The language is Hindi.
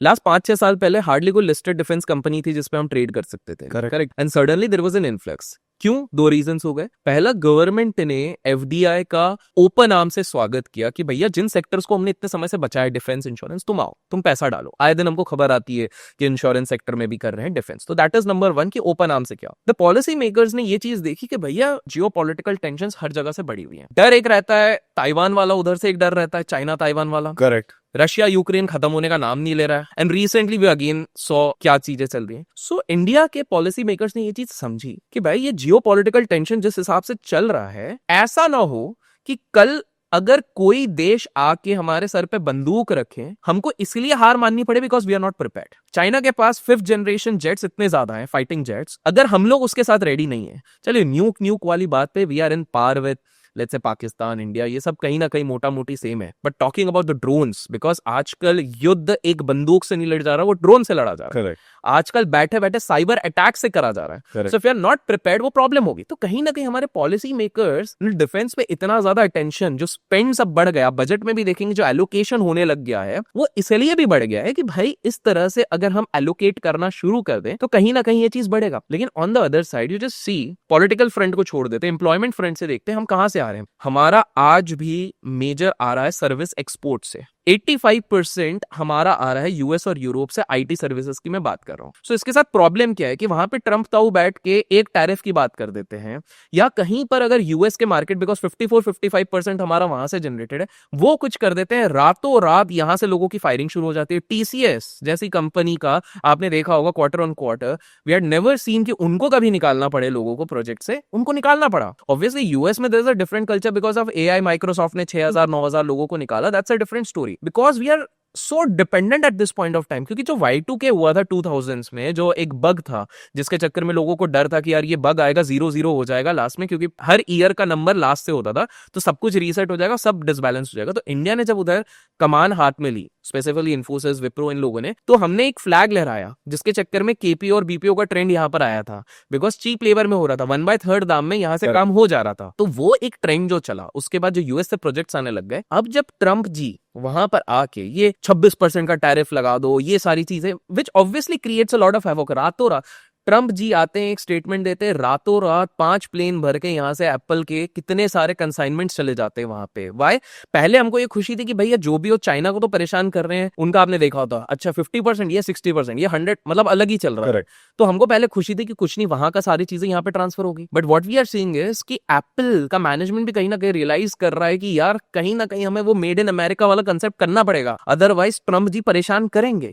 लास्ट 5-6 साल पहले हार्डली कोई लिस्टेड डिफेंस कंपनी थी जिसपे हम ट्रेड कर सकते थे। Correct. And suddenly there was an influx. क्यों? दो रीजंस हो गए। पहला, गवर्नमेंट ने एफडीआई का ओपन आर्म से स्वागत किया कि भैया जिन सेक्टर्स को हमने इतने समय से बचाया, डिफेंस, इंश्योरेंस, तुम आओ, तुम पैसा डालो। आए दिन हमको खबर आती है कि इंश्योरेंस सेक्टर में भी कर रहे हैं, डिफेंस। तो दैट इज नंबर वन कि ओपन आर्म से क्या। द पॉलिसी मेकर्स ने ये चीज देखी कि भैया जियो पॉलिटिकल टेंशन हर जगह से बढ़ी हुई है। डर एक रहता है ताइवान वाला, उधर से एक डर रहता है चाइना ताइवान वाला। करेक्ट। रशिया यूक्रेन खत्म होने का नाम नहीं ले रहा है। And recently we again saw क्या चीजें चल रही हैं। सो इंडिया के पॉलिसी मेकर्स ने ये चीज समझी कि भाई ये जियो पॉलिटिकल टेंशन जिस हिसाब से चल रहा है, ऐसा ना हो कि कल अगर कोई देश आके हमारे सर पे बंदूक रखे, हमको इसलिए हार माननी पड़े because we are not prepared. China के पास 5th जनरेशन जेट्स इतने ज्यादा हैं, फाइटिंग जेट्स, अगर हम लोग उसके साथ रेडी नहीं है, चलिए न्यूक वाली बात पे we are in par with let's say Pakistan, India, ये सब कहीं ना कहीं मोटा मोटी सेम है। But talking about the drones, because आजकल युद्ध एक बंदूक से नहीं लड़ जा रहा, वो ड्रोन से लड़ा जा रहा है। करेक्ट। आजकल बैठे बैठे साइबर अटैक से करा जा रहा है। So if you are not prepared, वो प्रॉब्लम होगी। तो कहीं ना कहीं हमारे पॉलिसी मेकर्स डिफेंस पे इतना ज्यादा अटेंशन, जो स्पेंड सब बढ़ गया, बजट में भी देखेंगे जो एलोकेशन होने लग गया है, वो इसलिए भी बढ़ गया है कि भाई इस तरह से अगर हम एलोकेट करना शुरू कर दें तो कहीं ना कहीं ये चीज बढ़ेगा। लेकिन on the other side you just see, political front को छोड़ देते, एम्प्लॉयमेंट फ्रंट से देखते हैं हम कहां से आ रहे हैं। हमारा आज भी मेजर आ रहा है सर्विस एक्सपोर्ट से। 85% हमारा आ रहा है यूएस और यूरोप से, आईटी सर्विसेज की मैं बात कर रहा हूं। सो इसके साथ प्रॉब्लम क्या है कि वहां पे ट्रंप ताऊ बैठ के एक टैरिफ की बात कर देते हैं, या कहीं पर अगर यूएस के मार्केट, बिकॉज 54-55% हमारा वहां से जनरेटेड है, वो कुछ कर देते हैं, रातों रात यहां से लोगों की फायरिंग शुरू हो जाती है। टीसीएस जैसी कंपनी का आपने देखा होगा quarter on quarter, we had never seen कि उनको कभी निकालना पड़े लोगों को प्रोजेक्ट से, उनको निकालना पड़ा। ऑब्वियसली यूएस में there is a different culture because of AI, Microsoft ने 6000-9000 लोगों को निकाला, that's a different story, because we are so dependent at this point of time. क्योंकि जो Y2K हुआ था 2000s में, जो एक बग था जिसके चक्कर में लोगों को डर था कि यार ये बग आएगा, 0-0 हो जाएगा लास्ट में, क्योंकि हर ईयर का नंबर लास्ट से होता था, तो सब कुछ रीसेट हो जाएगा, सब डिसबैलेंस हो जाएगा। तो इंडिया ने जब उधर कमान हाथ में ली, स्पेसिफिकली इन्फोसिस, विप्रो, इन लोगों ने, तो हमने एक फ्लैग लहराया जिसके चक्कर में केपी और बीपीओ का ट्रेंड यहाँ पर आया था, बिकॉज चीप लेबर में हो रहा था, 1/3 दाम में यहाँ से काम हो जा रहा था। तो वो एक ट्रेंड जो चला, उसके बाद जो यूएस से प्रोजेक्ट्स आने लग गए। अब जब ट्रंप जी वहां पर आके ये 26% का टैरिफ लगा दो, ये सारी चीजें, which obviously creates a lot of havoc, रातों रात ट्रंप जी आते हैं, एक स्टेटमेंट देते हैं, रातों रात 5 प्लेन भर के यहाँ से एप्पल के कितने सारे कंसाइनमेंट्स चले जाते हैं वहां पे। वाई? पहले हमको ये खुशी थी कि भैया जो भी हो, चाइना को तो परेशान कर रहे हैं, उनका आपने देखा होता, अच्छा 50%, ये 60%, ये 100, मतलब अलग ही चल रहा है। तो हमको पहले खुशी थी कि कुछ नहीं, वहां का सारी चीजें यहाँ पे ट्रांसफर होगी। But what we are seeing is कि एप्पल का मैनेजमेंट भी कहीं ना कहीं रियलाइज कर रहा है कि यार कहीं ना कहीं हमें वो मेड इन अमेरिका वाला कंसेप्ट करना पड़ेगा, अदरवाइज ट्रंप जी परेशान करेंगे।